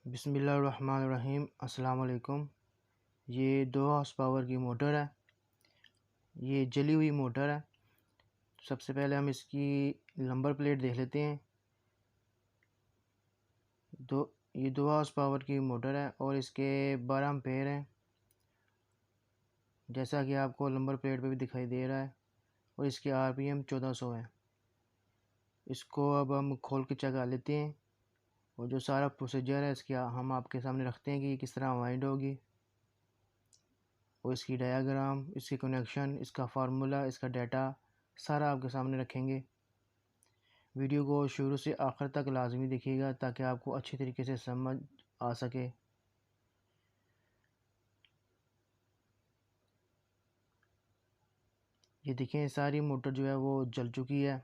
बिस्मिल्लाहिर्रहमानिर्रहीम। अस्सलाम वालेकुम। ये 2 हॉर्स पावर की मोटर है। ये जली हुई मोटर है। सबसे पहले हम इसकी नंबर प्लेट देख लेते हैं। ये 2 हॉर्स पावर की मोटर है और इसके 12 एम्पेयर हैं, जैसा कि आपको नंबर प्लेट पे भी दिखाई दे रहा है। और इसके आरपीएम 1400 है। इसको अब हम खोल के चेक कर लेते हैं और जो सारा प्रोसीजर है इसकी हम आपके सामने रखते हैं कि किस तरह वाइंड होगी, और इसकी डायग्राम, इसकी कनेक्शन, इसका फार्मूला, इसका डाटा सारा आपके सामने रखेंगे। वीडियो को शुरू से आखिर तक लाजमी देखिएगा ताकि आपको अच्छी तरीके से समझ आ सके। ये देखें, सारी मोटर जो है वो जल चुकी है।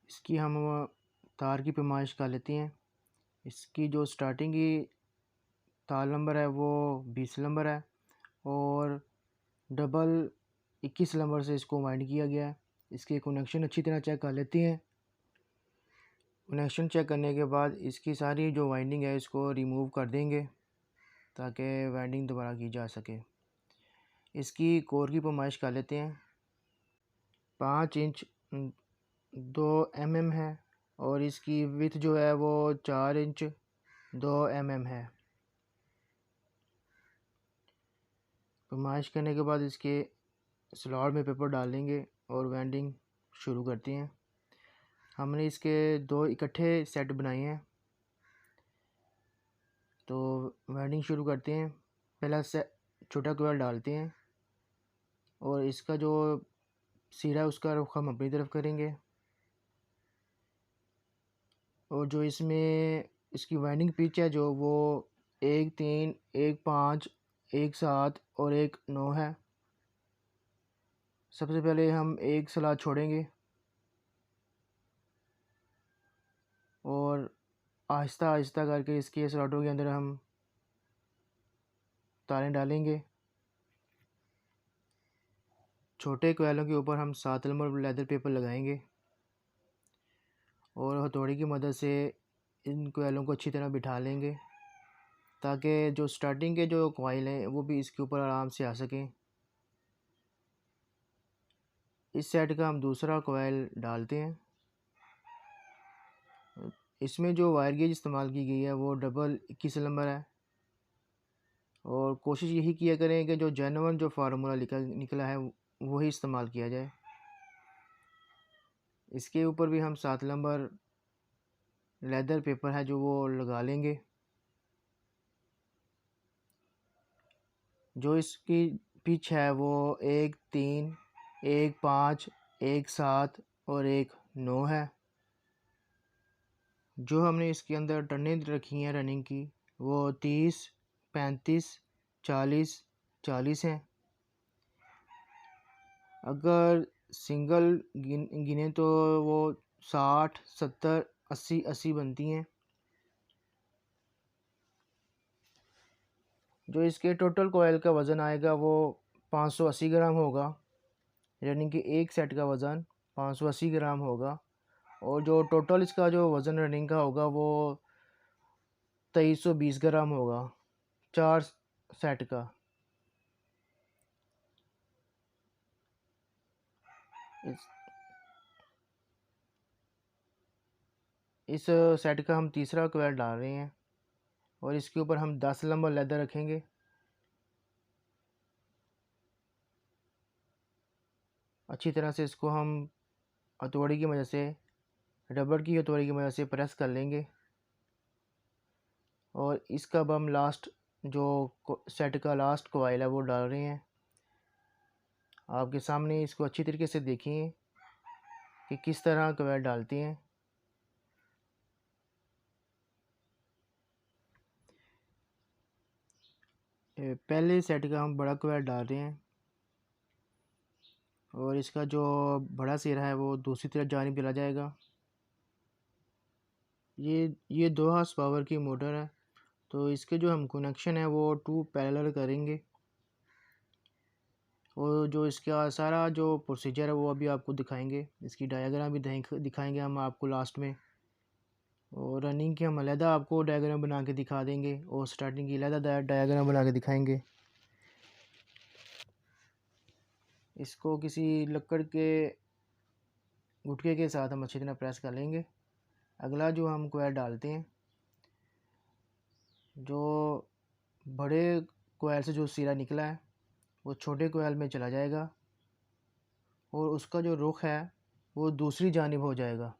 इसकी हम तार की पैमाइश कर लेते हैं। इसकी जो स्टार्टिंग की तार नंबर है वो 20 नंबर है और डबल 21 नंबर से इसको वाइंड किया गया है। इसके कनेक्शन अच्छी तरह चेक कर लेते हैं। कनेक्शन चेक करने के बाद इसकी सारी जो वाइंडिंग है इसको रिमूव कर देंगे ताकि वाइंडिंग दोबारा की जा सके। इसकी कोर की पैमाइश कर लेते हैं। 5 इंच 2 mm है और इसकी विड्थ जो है वो 4 इंच 2 mm है। पैमाइश करने के बाद इसके स्लॉट में पेपर डालेंगे और वाइंडिंग शुरू करते हैं। हमने इसके 2 इकट्ठे सेट बनाए हैं, तो वाइंडिंग शुरू करते हैं। पहला छोटा कोयल डालते हैं और इसका जो सिरा है उसका रुख हम अपनी तरफ करेंगे। और जो इसमें इसकी वाइंडिंग पिच है जो वो 1 3 1 5 1 7 और 1 9 है। सबसे पहले हम एक स्लॉट छोड़ेंगे और आहिस्ता आहिस्ता करके इसके स्लॉटों के अंदर हम तारें डालेंगे। छोटे कोयलों के ऊपर हम 7 नंबर लेदर पेपर लगाएंगे और हथौड़ी की मदद से इन कोयलों को अच्छी तरह बिठा लेंगे ताकि जो स्टार्टिंग के जो कोयल हैं वो भी इसके ऊपर आराम से आ सकें। इस सेट का हम दूसरा कोयल डालते हैं। इसमें जो वायर गेज इस्तेमाल की गई है वो डबल 21 नंबर है और कोशिश यही किया करें कि जो जेन्युइन जो फार्मूला निकला है वही इस्तेमाल किया जाए। इसके ऊपर भी हम 7 नंबर लेदर पेपर है जो वो लगा लेंगे। जो इसकी पिच है वो 1 3 1 5 1 7 और 1 9 है। जो हमने इसके अंदर टर्नें रखी हैं रनिंग की वो 30 35 40 40 हैं। अगर सिंगल गिने तो वो 60 70 80 80 बनती हैं। जो इसके टोटल कोयल का वज़न आएगा वो 580 ग्राम होगा। रनिंग के एक सेट का वज़न 580 ग्राम होगा और जो टोटल इसका जो वज़न रनिंग का होगा वो 2320 ग्राम होगा 4 सेट का। इस सेट का हम तीसरा कोयल डाल रहे हैं और इसके ऊपर हम 10 नंबर लेदर रखेंगे। अच्छी तरह से इसको हम हथौड़ी की मदद से, रबड़ की हथौड़ी की मदद से प्रेस कर लेंगे और इसका अब हम लास्ट जो सेट का लास्ट कोयल है वो डाल रहे हैं। आपके सामने इसको अच्छी तरीके से देखिए कि किस तरह कोयल डालते हैं। पहले सेट का हम बड़ा कोयल डाल रहे हैं और इसका जो बड़ा सिरा है वो दूसरी तरफ जानिब चला जाएगा। ये 2 हॉर्स पावर की मोटर है, तो इसके जो हम कनेक्शन है वो 2 पैरेलल करेंगे और जो इसका सारा जो प्रोसीजर है वो अभी आपको दिखाएंगे। इसकी डायग्राम भी दिखाएंगे हम आपको लास्ट में। और रनिंग की हम अलहदा आपको डायग्राम बना के दिखा देंगे और स्टार्टिंग की अलहदा डायग्राम बना के दिखाएंगे। इसको किसी लकड़ के गुटके के साथ हम अच्छी तरह प्रेस कर लेंगे। अगला जो हम कोयल डालते हैं, जो बड़े कोयल से जो सिरा निकला है वो छोटे कोयल में चला जाएगा और उसका जो रुख है वो दूसरी जानिब हो जाएगा।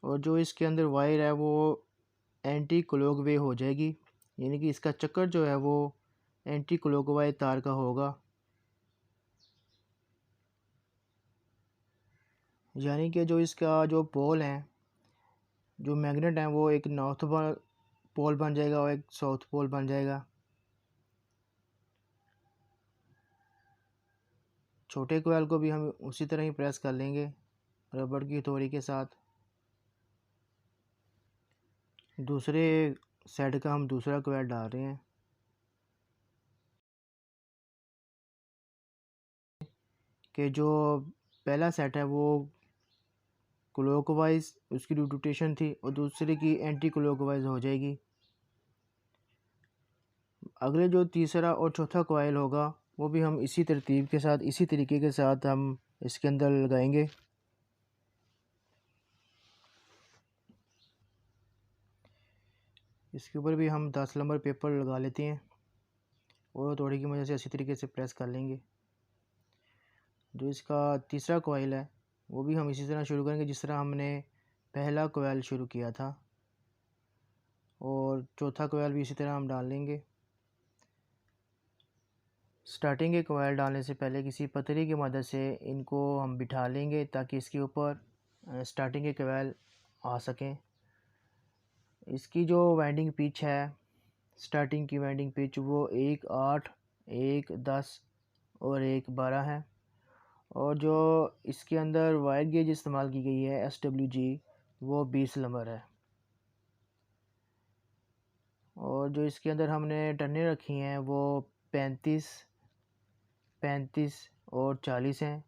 और जो इसके अंदर वायर है वो एंटी क्लॉक वे हो जाएगी, यानी कि इसका चक्कर जो है वो एंटी क्लॉकवाइज तार का होगा। यानी कि जो इसका जो पोल है, जो मैग्नेट है, वो एक नॉर्थ पोल बन जाएगा और एक साउथ पोल बन जाएगा। छोटे कोयल को भी हम उसी तरह ही प्रेस कर लेंगे रबड़ की हथौड़ी के साथ। दूसरे साइड का हम दूसरा कोयल डाल रहे हैं कि जो पहला सेट है वो क्लॉकवाइज उसकी रोटेशन थी और दूसरे की एंटी क्लॉकवाइज हो जाएगी। अगले जो तीसरा और चौथा कोयल होगा वो भी हम इसी तरतीब के साथ, इसी तरीके के साथ हम इसके अंदर लगाएंगे। इसके ऊपर भी हम 10 नंबर पेपर लगा लेते हैं और हथौड़ी की मदद से अच्छी तरीके से प्रेस कर लेंगे। जो इसका तीसरा कोयल है वो भी हम इसी तरह शुरू करेंगे जिस तरह हमने पहला कोयल शुरू किया था, और चौथा कोयल भी इसी तरह हम डाल लेंगे। स्टार्टिंग के कोयल डालने से पहले किसी पतरी की मदद से इनको हम बिठा लेंगे ताकि इसके ऊपर स्टार्टिंग के कोयल आ सकें। इसकी जो वाइंडिंग पिच है, स्टार्टिंग की वाइंडिंग पिच वो 1 8 1 10 और 1 12 है। और जो इसके अंदर वायर गेज इस्तेमाल की गई है SWG वो 20 नंबर है। और जो इसके अंदर हमने टर्नें रखी हैं वो 35 35 और 40 हैं,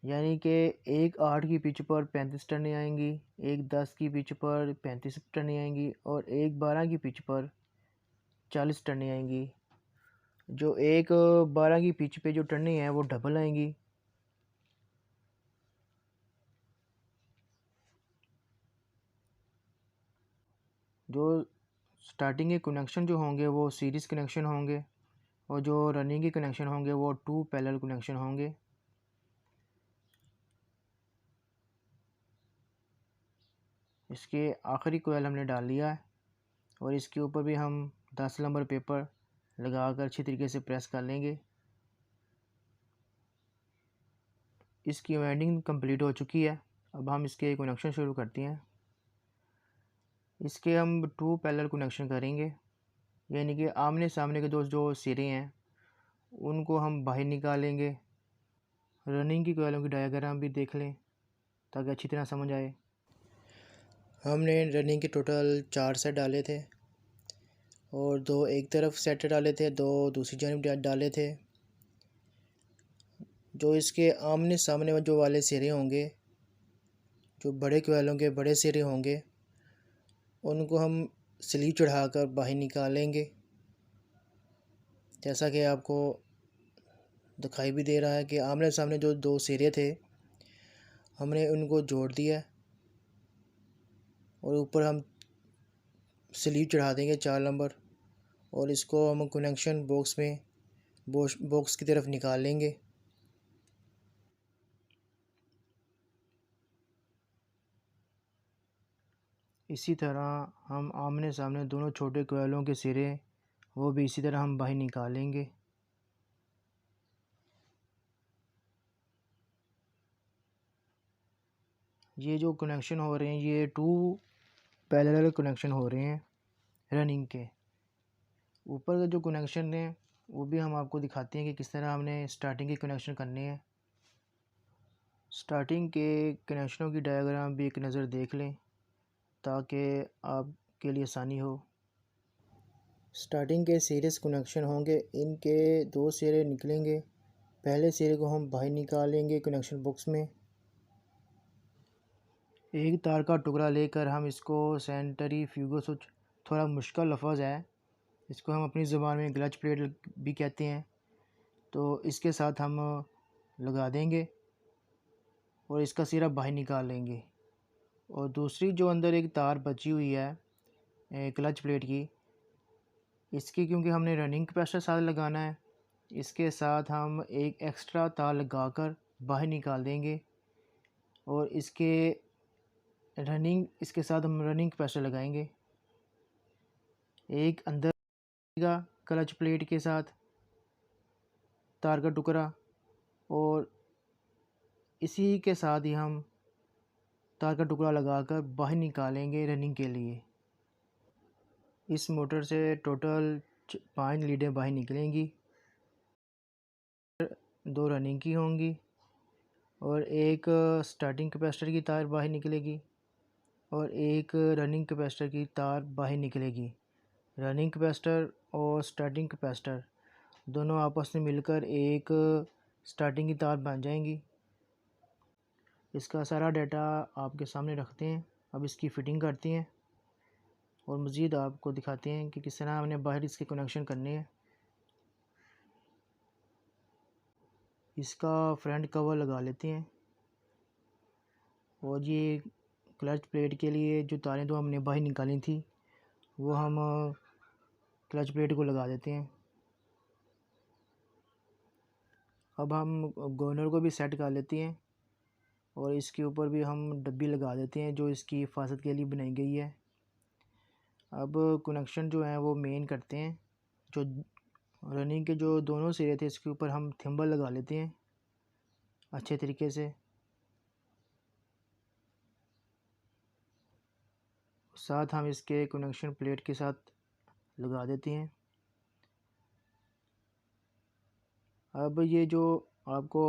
यानी कि 1 8 की पिच पर 35 टर्नें आएंगी, 1 10 की पिच पर 35 टर्नें आएंगी और 1 12 की पिच पर 40 टर्नें आएंगी। जो 1 12 की पिच पे जो टर्नें हैं वो डबल आएंगी। जो स्टार्टिंग के कनेक्शन जो होंगे वो सीरीज़ कनेक्शन होंगे और जो रनिंग के कनेक्शन होंगे वो 2 पैरेलल कनेक्शन होंगे। इसके आखिरी कोयल हमने डाल लिया है और इसके ऊपर भी हम 10 नंबर पेपर लगाकर अच्छी तरीके से प्रेस कर लेंगे। इसकी वाइंडिंग कंप्लीट हो चुकी है। अब हम इसके कनेक्शन शुरू करते हैं। इसके हम 2 पैरेलल कनेक्शन करेंगे, यानी कि आमने सामने के जो सिरे हैं उनको हम बाहर निकालेंगे। रनिंग की कोयलों की डायग्राम भी देख लें ताकि अच्छी तरह समझ आए। हमने रनिंग के टोटल 4 सेट डाले थे और 2 एक तरफ सेट डाले थे, 2 दूसरी जानब डाले थे। जो इसके आमने सामने जो वाले सिरे होंगे, जो बड़े कोयलों के बड़े सिरे होंगे, उनको हम स्लीव चढ़ाकर बाहर निकालेंगे। जैसा कि आपको दिखाई भी दे रहा है कि आमने सामने जो 2 सिरे थे हमने उनको जोड़ दिया और ऊपर हम स्लीव चढ़ा देंगे 4 नंबर और इसको हम कनेक्शन बॉक्स में बॉक्स की तरफ निकाल लेंगे। इसी तरह हम आमने सामने दोनों छोटे कोयलों के सिरे वो भी इसी तरह हम बाहर निकालेंगे। ये जो कनेक्शन हो रहे हैं ये 2 पैरेलल कनेक्शन हो रहे हैं रनिंग के। ऊपर के जो कनेक्शन हैं वो भी हम आपको दिखाते हैं कि किस तरह हमने स्टार्टिंग के कनेक्शन करने हैं। स्टार्टिंग के कनेक्शनों की डायग्राम भी एक नज़र देख लें ताकि आपके लिए आसानी हो। स्टार्टिंग के सीरीज़ कनेक्शन होंगे, इनके 2 सिरे निकलेंगे पहले सिरे को हम बाहर निकालेंगे कनेक्शन बॉक्स में। एक तार का टुकड़ा लेकर हम इसको सेंट्रीफ्यूगल स्विच, थोड़ा मुश्किल लफ्ज़ है, इसको हम अपनी ज़ुबान में क्लच प्लेट भी कहते हैं, तो इसके साथ हम लगा देंगे और इसका सिरा बाहर निकाल लेंगे। और दूसरी जो अंदर एक तार बची हुई है क्लच प्लेट की, इसकी क्योंकि हमने रनिंग कैपेसिटर साथ लगाना है, इसके साथ हम एक एक्स्ट्रा तार लगाकर बाहर निकाल देंगे और इसके साथ हम रनिंग कैपेसिटर लगाएंगे। एक अंदर का क्लच प्लेट के साथ तार का टुकड़ा और इसी के साथ ही हम तार का टुकड़ा लगाकर बाहर निकालेंगे रनिंग के लिए। इस मोटर से टोटल 5 लीडें बाहर निकलेंगी, 2 रनिंग की होंगी और एक स्टार्टिंग कैपेसिटर की तार बाहर निकलेगी और एक रनिंग कैपेसिटर की तार बाहर निकलेगी। रनिंग कैपेसिटर और स्टार्टिंग कैपेसिटर दोनों आपस में मिलकर एक स्टार्टिंग की तार बन जाएंगी। इसका सारा डाटा आपके सामने रखते हैं। अब इसकी फ़िटिंग करते हैं और मज़ीद आपको दिखाते हैं कि किस तरह हमने बाहर इसके कनेक्शन करने हैं। इसका फ्रंट कवर लगा लेते हैं और ये क्लच प्लेट के लिए जो तारें तो हमने बाहर निकाली थी वो हम क्लच प्लेट को लगा देते हैं। अब हम गोनर को भी सेट कर लेते हैं और इसके ऊपर भी हम डब्बी लगा देते हैं जो इसकी हिफाजत के लिए बनाई गई है। अब कनेक्शन जो है वो मेन करते हैं। जो रनिंग के जो दोनों सिरे थे इसके ऊपर हम थिम्बल लगा लेते हैं अच्छे तरीके से। साथ हम इसके कनेक्शन प्लेट के साथ लगा देते हैं। अब ये जो आपको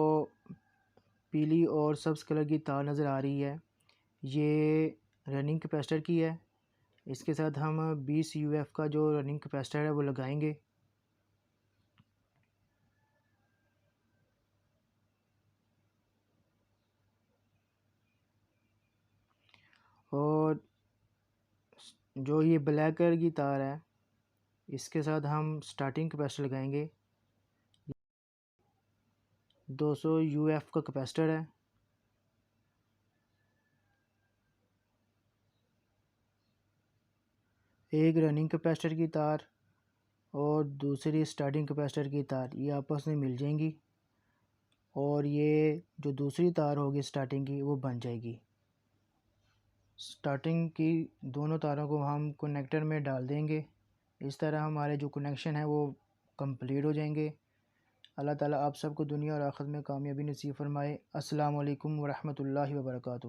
पीली और सब्ज़ कलर की तार नज़र आ रही है ये रनिंग कैपेसिटर की है। इसके साथ हम 20 UF का जो रनिंग कैपेसिटर है वो लगाएंगे। और जो ये ब्लैक कलर की तार है इसके साथ हम स्टार्टिंग कैपेसिटर लगाएंगे। 200 UF का कैपेसिटर है। एक रनिंग कैपेसिटर की तार और दूसरी स्टार्टिंग कैपेसिटर की तार ये आपस में मिल जाएंगी और ये जो दूसरी तार होगी स्टार्टिंग की वो बन जाएगी। स्टार्टिंग की दोनों तारों को हम कनेक्टर में डाल देंगे। इस तरह हमारे जो कनेक्शन है वो कंप्लीट हो जाएंगे। अल्लाह ताला आप सबको दुनिया और आखिरत में कामयाबी नसीब फरमाए। अस्सलाम वालेकुम व रहमतुल्लाहि व बरकातुहू।